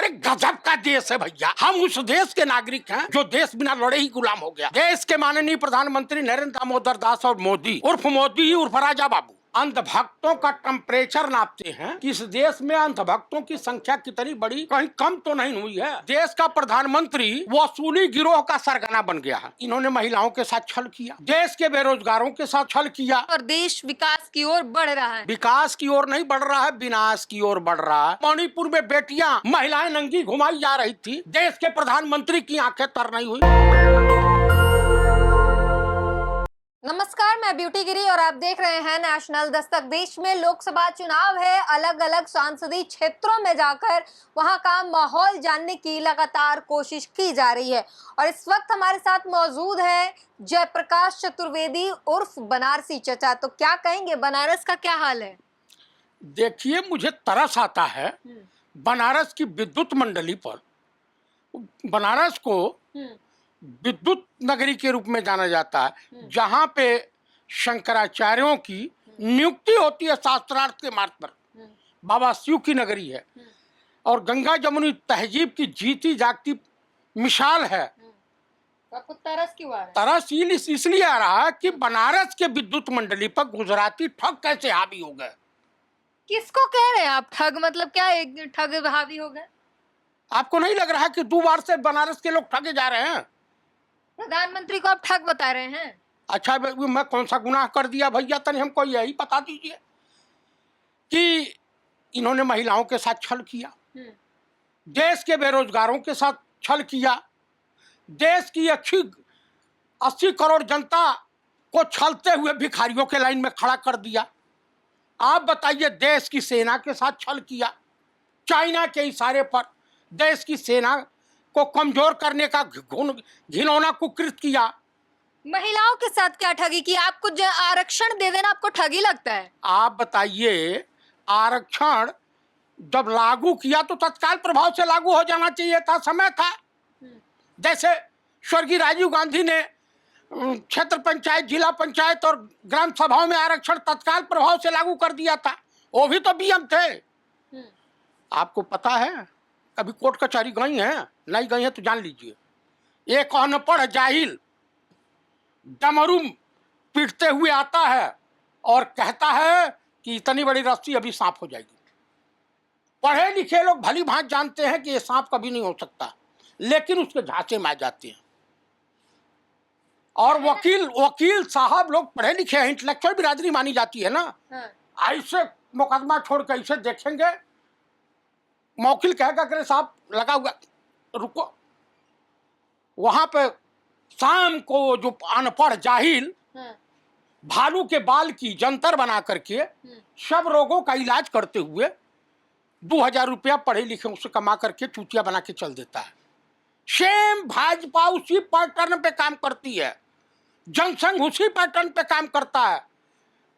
अरे गजब का देश है भैया। हम उस देश के नागरिक हैं जो देश बिना लड़े ही गुलाम हो गया। देश के माननीय प्रधानमंत्री नरेंद्र दामोदर दास और मोदी उर्फ राजा बाबू अंधभक्तों का टेम्परेचर नापते हैं कि इस देश में अंधभक्तों की संख्या कितनी बड़ी, कहीं कम तो नहीं हुई है। देश का प्रधानमंत्री वसूली गिरोह का सरगना बन गया है। इन्होंने महिलाओं के साथ छल किया, देश के बेरोजगारों के साथ छल किया और देश विकास की ओर बढ़ रहा है। विकास की ओर नहीं बढ़ रहा है, विनाश की ओर बढ़ रहा है। मणिपुर में बेटियां महिलाएं नंगी घुमाई जा रही थी, देश के प्रधानमंत्री की आंखें तर नहीं हुई। नमस्कार, मैं ब्यूटी गिरी और आप देख रहे हैं नेशनल दस्तक। देश में लोकसभा चुनाव है, अलग अलग संसदीय क्षेत्रों में जाकर वहां का माहौल जानने की लगातार कोशिश की जा रही है। और इस वक्त हमारे साथ मौजूद है जयप्रकाश चतुर्वेदी उर्फ बनारसी चचा। तो क्या कहेंगे, बनारस का क्या हाल है? देखिए, मुझे तरस आता है बनारस की विद्युत मंडली पर। बनारस को विद्युत नगरी के रूप में जाना जाता है, जहाँ पे शंकराचार्यों की नियुक्ति होती है शास्त्रार्थ के मार्ग पर। बाबा शिव की नगरी है और गंगा जमुनी तहजीब की जीती जागती मिसाल है। आपको तरस क्यों आ रहा है? तरस इसलिए आ रहा है कि बनारस के विद्युत मंडली पर गुजराती ठग कैसे हावी हो गए। किसको कह रहे हैं आप ठग? मतलब क्या एक ठग हावी हो गए? आपको नहीं लग रहा है कि 2 बार से बनारस के लोग ठगे जा रहे हैं? प्रधानमंत्री को आप ठग बता रहे हैं? अच्छा, मैं कौन सा गुनाह कर दिया भैया, तनी हमको यही बता दीजिए कि इन्होंने महिलाओं के साथ छल किया, देश के बेरोजगारों के साथ छल किया, देश की 80 करोड़ जनता को छलते हुए भिखारियों के लाइन में खड़ा कर दिया। आप बताइए, देश की सेना के साथ छल किया, चाइना के इशारे पर देश की सेना को कमजोर करने का घिनौना कुकृत किया। महिलाओं के साथ क्या ठगी की? आपको आरक्षण दे देना आपको ठगी लगता है? आप बताइए, आरक्षण जब लागू किया तो तत्काल प्रभाव से लागू हो जाना चाहिए था, समय था। जैसे स्वर्गीय राजीव गांधी ने क्षेत्र पंचायत, जिला पंचायत और ग्राम सभाओं में आरक्षण तत्काल प्रभाव से लागू कर दिया था, वो भी तो बीएम थे। आपको पता है, कभी कोर्ट कचहरी गई हैं? नहीं गई हैं तो जान लीजिए। एक अनपढ़ जाहिल डमरू पीटते हुए आता है और कहता है कि इतनी बड़ी रस्सी अभी सांप हो जाएगी। पढ़े लिखे लोग भली भांति जानते हैं कि ये सांप कभी नहीं हो सकता, लेकिन उसके झांसे में आ जाते हैं। और वकील साहब लोग पढ़े लिखे हैं, इंटेलेक्चुअल बिरादरी मानी जाती है ना। ऐसे मुकदमा छोड़ के ऐसे देखेंगे, मौकिल कहेगा कि साहब लगा हुआ, रुको। वहां पे शाम को जो अनपढ़ जाहिल भालू के बाल की जंतर बना करके सब रोगों का इलाज करते हुए 2000 रुपया पढ़े लिखे उससे कमा करके चूतिया बना के चल देता है। सेम भाजपा उसी पैटर्न पे काम करती है, जनसंघ उसी पैटर्न पे काम करता है।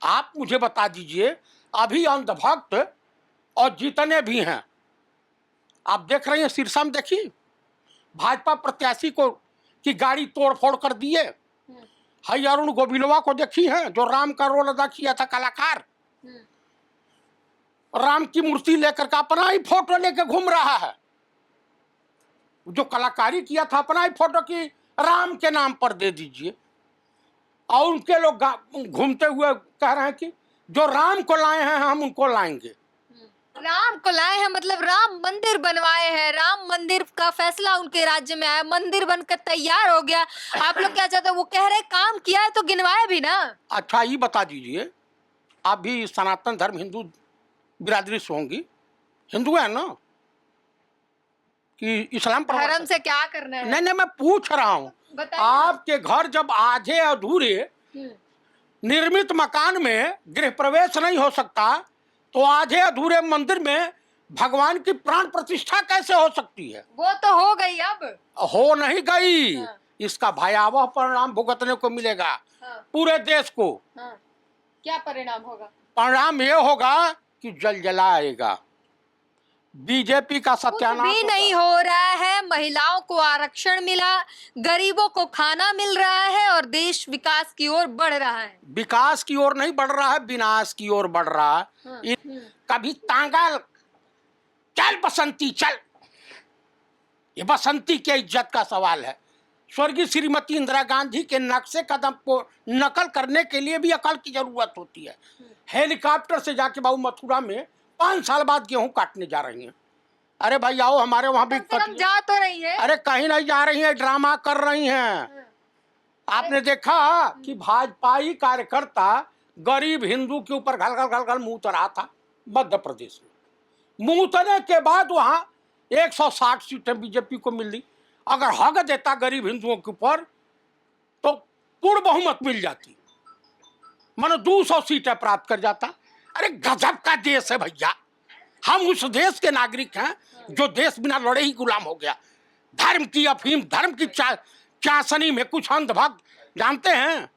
आप मुझे बता दीजिए, अभी अंधभक्त और जितने भी हैं, आप देख रहे हैं सिरसा में, देखिए भाजपा प्रत्याशी को की गाड़ी तोड़ फोड़ कर दिए। हई अरुण गोविलवा को देखी है, जो राम का रोल अदा किया था, कलाकार। राम की मूर्ति लेकर के अपना ही फोटो लेकर घूम रहा है। जो कलाकारी किया था, अपना ही फोटो की राम के नाम पर दे दीजिए। और उनके लोग घूमते हुए कह रहे हैं कि जो राम को लाए हैं हम उनको लाएंगे। राम को लाए हैं मतलब राम मंदिर बनवाए हैं, राम मंदिर का फैसला उनके राज्य में आया, मंदिर बनकर तैयार हो गया। आप लोग क्या चाहते हैं? वो कह रहे काम किया है तो गिनवाए भी ना। अच्छा, ये बता दीजिए, आप भी सनातन धर्म हिंदू बिरादरी से होंगी, हिंदू है ना कि इस्लाम धर्म से क्या करना है? नहीं, मैं पूछ रहा हूँ, आपके घर जब आधे अधूरे निर्मित मकान में गृह प्रवेश नहीं हो सकता, तो आधे अधूरे मंदिर में भगवान की प्राण प्रतिष्ठा कैसे हो सकती है? वो तो हो गई, अब हो नहीं गई। इसका भयावह परिणाम भुगतने को मिलेगा पूरे देश को। क्या परिणाम होगा? परिणाम ये होगा कि जलजला आएगा, बीजेपी का सत्यानाश भी नहीं हो रहा है। महिलाओं को आरक्षण मिला, गरीबों को खाना मिल रहा है और देश विकास की ओर बढ़ रहा है। विकास की ओर नहीं बढ़ रहा है, विनाश की ओर बढ़ रहा है। कभी तांगा चल बसंती चल, ये बसंती के इज्जत का सवाल है। स्वर्गीय श्रीमती इंदिरा गांधी के नक्शे कदम को नकल करने के लिए भी अकल की जरूरत होती है। हेलीकॉप्टर से जाके बाबू मथुरा में 5 साल बाद गेहूं काटने जा रही हैं। अरे भाई आओ हमारे वहां भी जा तो रही है। अरे कहीं नहीं जा रही है, ड्रामा कर रही हैं। आपने देखा कि भाजपाई कार्यकर्ता गरीब हिंदू के ऊपर घल मुंह तरा था मध्य प्रदेश में। मुंह तने के बाद वहां 160 सीटें बीजेपी को मिली। अगर हक देता गरीब हिंदुओं के ऊपर तो पूर्ण बहुमत मिल जाती, मानो 200 सीटें प्राप्त कर जाता। अरे गजब का देश है भैया। हम उस देश के नागरिक हैं जो देश बिना लड़े ही गुलाम हो गया। धर्म की अफीम, धर्म की चासनी में कुछ अंधभक्त जानते हैं।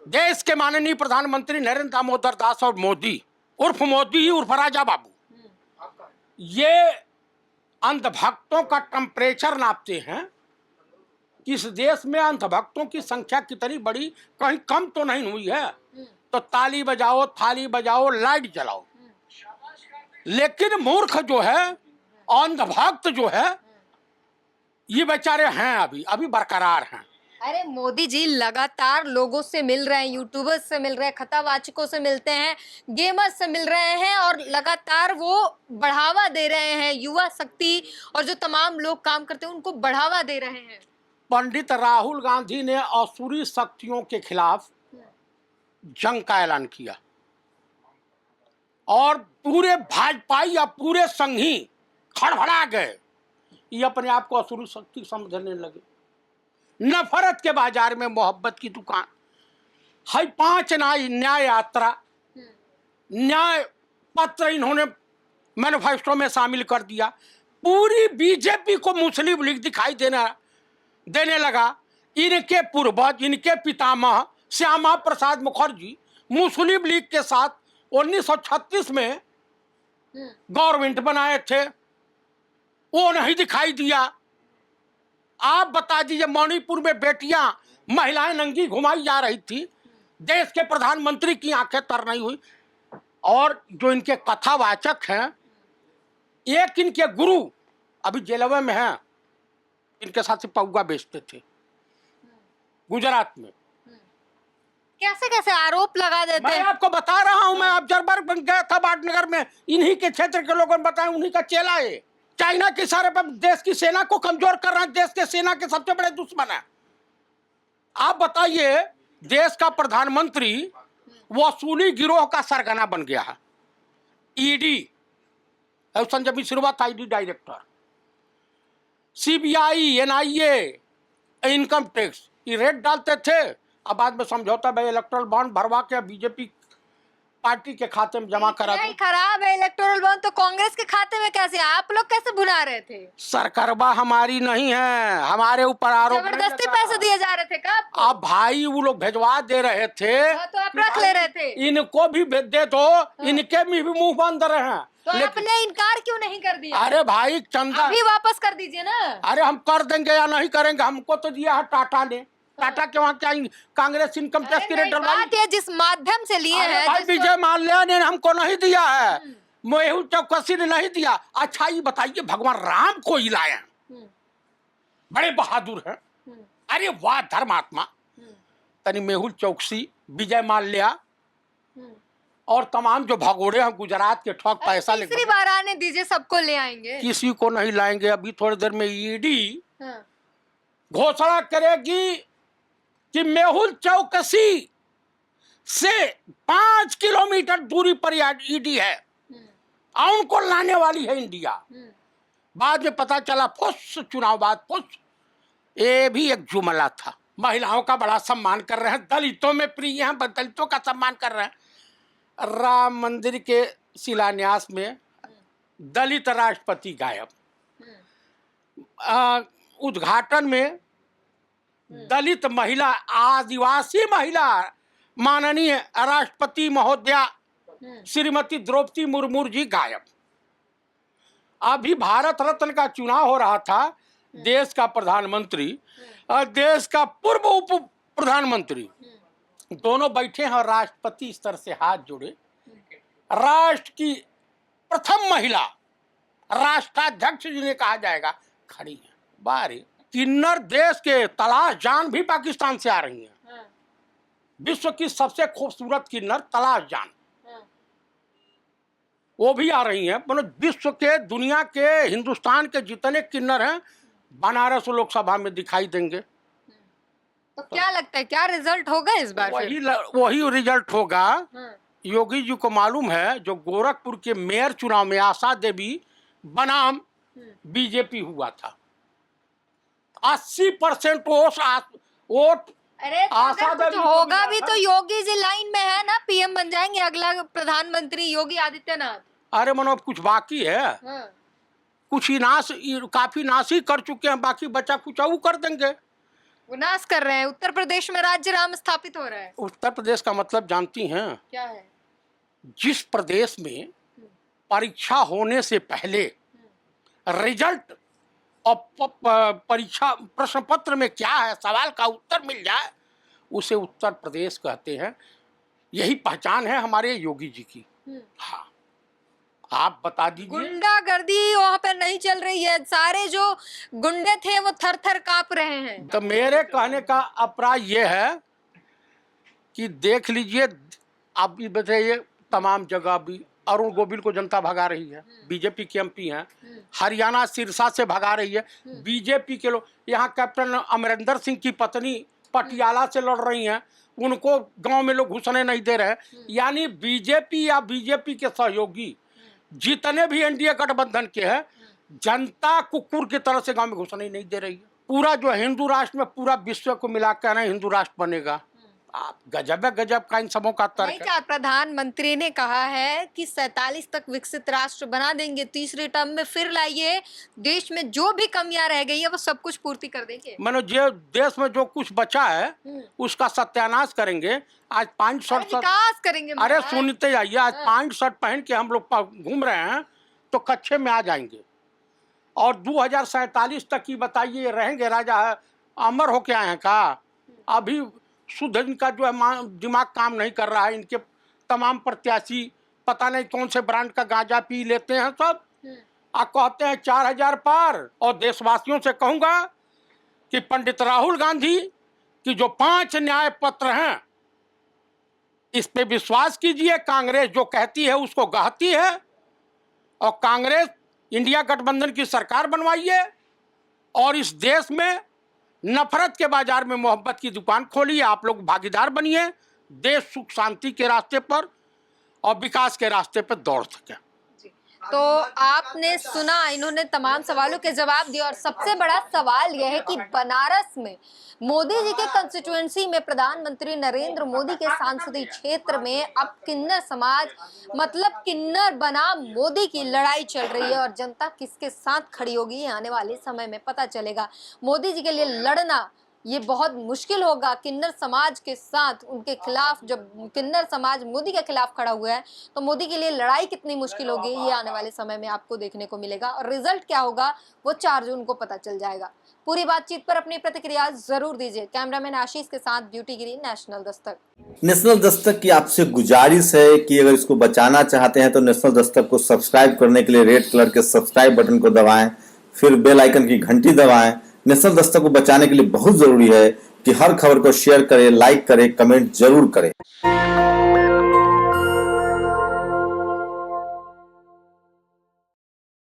देश के माननीय प्रधानमंत्री नरेंद्र दामोदर दास और मोदी उर्फ राजा बाबू, ये अंधभक्तों का टेम्परेचर नापते हैं। इस देश में अंधभक्तों की संख्या कितनी बड़ी, कहीं कम तो नहीं हुई है। तो ताली बजाओ, थाली बजाओ, लाइट जलाओ। लेकिन मूर्ख जो है, अंधभक्त जो है, ये बेचारे हैं अभी बरकरार हैं। अरे मोदी जी लगातार लोगों से मिल रहे हैं, यूट्यूबर्स से मिल रहे हैं, खतावाचकों से मिलते हैं, गेमर्स से मिल रहे हैं और लगातार वो बढ़ावा दे रहे हैं। युवा शक्ति और जो तमाम लोग काम करते हैं उनको बढ़ावा दे रहे हैं। पंडित राहुल गांधी ने असुरी शक्तियों के खिलाफ जंग का ऐलान किया और पूरे भाजपा या पूरे संघी खड़बड़ा गए। ये अपने आप को असुरी शक्ति समझने लगे। नफरत के बाजार में मोहब्बत की दुकान है। 5 न्याय यात्रा, न्याय पत्र इन्होंने मैनिफेस्टो में शामिल कर दिया। पूरी बीजेपी को मुस्लिम लीग दिखाई देने लगा। इनके पूर्वज, इनके पितामह श्यामा प्रसाद मुखर्जी मुस्लिम लीग के साथ 1936 में गवर्नमेंट बनाए थे, वो नहीं दिखाई दिया। आप बता दीजिए, मणिपुर में बेटियां, महिलाएं नंगी घुमाई जा रही थी, देश के प्रधानमंत्री की आंखें तर नहीं हुई। और जो इनके कथावाचक हैं, एक इनके गुरु अभी जेलवे में हैं, इनके साथ पौगा बेचते थे गुजरात में। कैसे कैसे आरोप लगा देते हैं। मैं आपको बता रहा हूं, मैं ऑब्जर्वर गया था बाटनगर में, इन्हीं के क्षेत्र के लोगों ने बताया, उन्हीं का चेला है। चाइना के इशारे पर देश की सेना को कमजोर कर रहे हैं, देश के सेना के सबसे बड़े दुश्मन है। आप बताइए, देश का प्रधानमंत्री वसूली गिरोह का सरगना बन गया है। ईडी, संजय मिश्रा था ED director, CBI, NIA, income tax, ये रेड डालते थे। अब बाद में समझौता भाई इलेक्ट्रल बॉन्ड भरवा के बीजेपी पार्टी के खाते में जमा करा दो। खराब है इलेक्टोरल बॉन्ड तो कांग्रेस के खाते में कैसे, आप लोग कैसे भुना रहे थे? सरकारबा हमारी नहीं है, हमारे ऊपर आरोप जबरदस्ती पैसे दिए जा रहे थे क्या आपको? अब भाई वो लोग भेजवा दे रहे थे, तो आप रख ले रहे थे। इनको भी दे दो, इनके भी मुंह बंद रहे। तो आपने इनकार क्यों नहीं कर दिया? अरे भाई चंदा अभी वापस कर दीजिए ना। अरे हम कर देंगे या नहीं करेंगे, हमको तो दिया है टाटा ने। टाटा के वहाँ क्या कांग्रेस इनकम टैक्स की रेट बात ये जिस माध्यम से लिए हैं, भाई विजय माल्या ने हमको नहीं दिया है, मेहुल चौकसी ने नहीं दिया। अच्छा ये बताइए, भगवान राम को ही लाए हैं, बड़े बहादुर हैं। अरे वाह धर्मात्मा। तनी मेहुल चौकसी, विजय माल्या और तमाम जो भगोड़े हैं गुजरात के ठग पैसा लेकर, तीसरी बार आने दीजिए, सबको ले आएंगे। किसी को नहीं लाएंगे। अभी थोड़ी देर में ईडी घोषणा करेगी कि मेहुल चौकसी से 5 किलोमीटर दूरी पर ईडी है और उनको लाने वाली है इंडिया। बाद में पता चला फुस, चुनाव बाद फुस। ये भी एक जुमला था। महिलाओं का बड़ा सम्मान कर रहे हैं, दलितों में प्रिय हैं, दलितों का सम्मान कर रहे हैं। राम मंदिर के शिलान्यास में दलित राष्ट्रपति गायब, उद्घाटन में दलित महिला, आदिवासी महिला माननीय राष्ट्रपति महोदया श्रीमती द्रौपदी मुर्मू जी गायब। अभी भारत रत्न का चुनाव हो रहा था, देश का प्रधानमंत्री और देश का पूर्व उप प्रधानमंत्री दोनों बैठे हैं और राष्ट्रपति स्तर से हाथ जोड़े। राष्ट्र की प्रथम महिला राष्ट्राध्यक्ष जिन्हें कहा जाएगा, खड़ी है। बारे किन्नर देश के तलाश जान भी पाकिस्तान से आ रही हैं। विश्व की सबसे खूबसूरत किन्नर तलाश जान वो भी आ रही हैं। मतलब विश्व के, दुनिया के, हिंदुस्तान के जितने किन्नर हैं बनारस लोकसभा में दिखाई देंगे। तो क्या लगता है, क्या रिजल्ट होगा इस बार? वही रिजल्ट होगा। योगी जी को मालूम है जो गोरखपुर के मेयर चुनाव में आशा देवी बनाम बीजेपी हुआ था, 80% वोट अरे तो आशा अगर कुछ देवी को होगा मिला भी था। तो योगी जी लाइन में है ना, पीएम बन जाएंगे अगला प्रधानमंत्री योगी आदित्यनाथ। अरे मनोज कुछ बाकी है, कुछ ही काफी नाश ही कर चुके हैं, बाकी बचा कुछ और कर देंगे। वो नाश कर रहे हैं। उत्तर प्रदेश में राज्य राम स्थापित हो रहा है। उत्तर प्रदेश का मतलब जानती हैं? क्या है? जिस प्रदेश में परीक्षा होने से पहले रिजल्ट और परीक्षा प्रश्न पत्र में क्या है सवाल का उत्तर मिल जाए उसे उत्तर प्रदेश कहते हैं। यही पहचान है हमारे योगी जी की। हाँ, आप बता दीजिए। गुंडागर्दी वहाँ पे नहीं चल रही है, सारे जो गुंडे थे वो थर थर कांप रहे हैं। तो मेरे कहने का अभिप्राय ये है कि देख लीजिए, आप भी बताइए, तमाम जगह भी अरुण गोविल को जनता भगा रही है, बीजेपी के एमपी हैं। हरियाणा सिरसा से भगा रही है बीजेपी के लोग। यहाँ कैप्टन अमरिंदर सिंह की पत्नी पटियाला से लड़ रही हैं, उनको गांव में लोग घुसने नहीं दे रहे। यानी बीजेपी या बीजेपी के सहयोगी जितने भी एनडीए गठबंधन के हैं, जनता कुकुर की तरह से गांव में घुसने नहीं दे रही है। पूरा जो हिंदू राष्ट्र में पूरा विश्व को मिलाकर हिंदू राष्ट्र बनेगा। आप गजब है, गजब का इन सबों का तर्क है। प्रधानमंत्री ने कहा है कि 47 तक विकसित राष्ट्र बना देंगे, तीसरे टर्म में फिर लाइए, देश में जो भी कमियां रह गई है वो सब कुछ पूर्ति कर देंगे। मानो जो देश में जो कुछ बचा है उसका सत्यानाश करेंगे। आज 5 शर्ट विकास करेंगे। अरे सुनते जाइए, आज 5 शर्ट पहन के हम लोग घूम रहे हैं तो कच्चे में आ जाएंगे। और 2047 तक की बताइए रहेंगे राजा है, अमर होके आए हैं का? अभी शुद्ध इनका जो है दिमाग काम नहीं कर रहा है। इनके तमाम प्रत्याशी पता नहीं कौन से ब्रांड का गांजा पी लेते हैं सब, आप कहते हैं 4000 पार। और देशवासियों से कहूंगा कि पंडित राहुल गांधी की जो 5 न्याय पत्र हैं इस पे विश्वास कीजिए। कांग्रेस जो कहती है उसको गहती है, और कांग्रेस इंडिया गठबंधन की सरकार बनवाइए और इस देश में नफरत के बाजार में मोहब्बत की दुकान खोलिए। आप लोग भागीदार बनिए, देश सुख शांति के रास्ते पर और विकास के रास्ते पर दौड़ सके। तो आपने सुना, इन्होंने तमाम सवालों के जवाब दिए। और सबसे बड़ा सवाल यह है कि बनारस में मोदी जी के कंस्टिट्यूएंसी में प्रधानमंत्री नरेंद्र मोदी के सांसदीय क्षेत्र में अब किन्नर समाज मतलब किन्नर बनाम मोदी की लड़ाई चल रही है। और जनता किसके साथ खड़ी होगी आने वाले समय में पता चलेगा। मोदी जी के लिए लड़ना ये बहुत मुश्किल होगा किन्नर समाज के साथ, उनके खिलाफ। जब किन्नर समाज मोदी के खिलाफ खड़ा हुआ है तो मोदी के लिए लड़ाई कितनी मुश्किल होगी ये आने वाले समय में आपको देखने को मिलेगा। और रिजल्ट क्या होगा वो 4 जून को पता चल जाएगा। पूरी बातचीत पर अपनी प्रतिक्रिया जरूर दीजिए। कैमरामैन आशीष के साथ ब्यूटी गिरी, नेशनल दस्तक। नेशनल दस्तक की आपसे गुजारिश है कि अगर इसको बचाना चाहते हैं तो नेशनल दस्तक को सब्सक्राइब करने के लिए रेड कलर के सब्सक्राइब बटन को दबाएं, फिर बेल आइकन की घंटी दबाएं। नेशनल दस्तक को बचाने के लिए बहुत जरूरी है कि हर खबर को शेयर करें, लाइक करें, कमेंट जरूर करें।